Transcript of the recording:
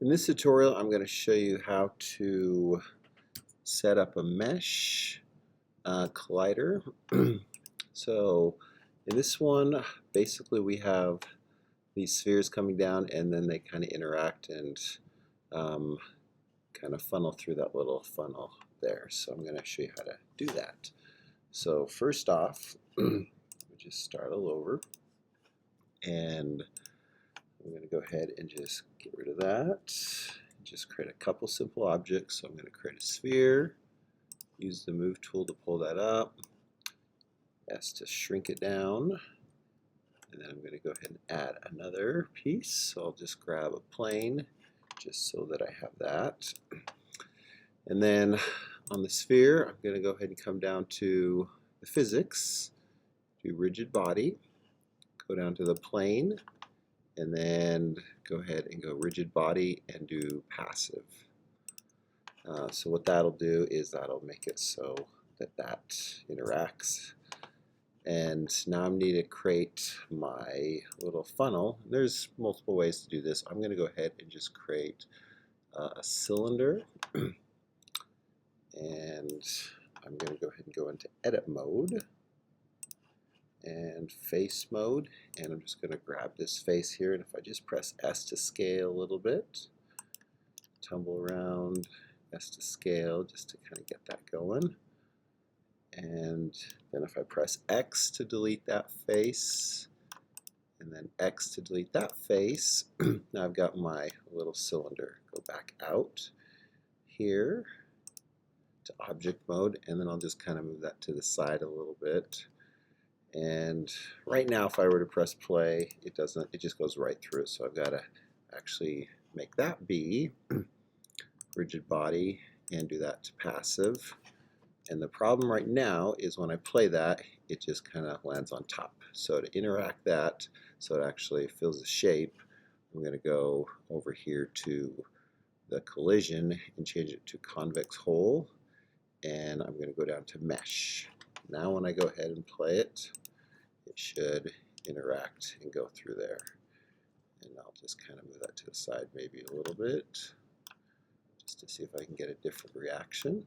In this tutorial, I'm going to show you how to set up a mesh collider. So in this one, basically we have these spheres coming down and then they kind of interact and kind of funnel through that little funnel there. So I'm going to show you how to do that. So first off, we just start all over, and I'm going to go ahead and just get rid of that. Just create a couple simple objects. So I'm going to create a sphere, use the move tool to pull that up, S to shrink it down, and then I'm going to go ahead and add another piece. So I'll just grab a plane just so that I have that. And then on the sphere, I'm going to go ahead and come down to the physics, do rigid body, go down to the plane, and then go ahead and go rigid body and do passive. So what that'll do is that'll make it so that interacts. And now I need to create my little funnel. There's multiple ways to do this. I'm going to go ahead and just create a cylinder. And I'm going to go ahead and go into edit mode and face mode, and I'm just going to grab this face here, and if I just press S to scale a little bit, tumble around, S to scale just to kind of get that going, and then if I press X to delete that face and then X to delete that face, now I've got my little cylinder. Go back out here to object mode, and then I'll just kind of move that to the side a little bit. And right now, if I were to press play, it doesn't, it just goes right through. So I've got to actually make that be rigid body and do that to passive. And the problem right now is when I play that, it just kind of lands on top. So to interact that, so it actually fills the shape, I'm going to go over here to the collision and change it to convex hole. And I'm going to go down to mesh. Now when I go ahead and play it, it should interact and go through there. And I'll just kind of move that to the side maybe a little bit, just to see if I can get a different reaction.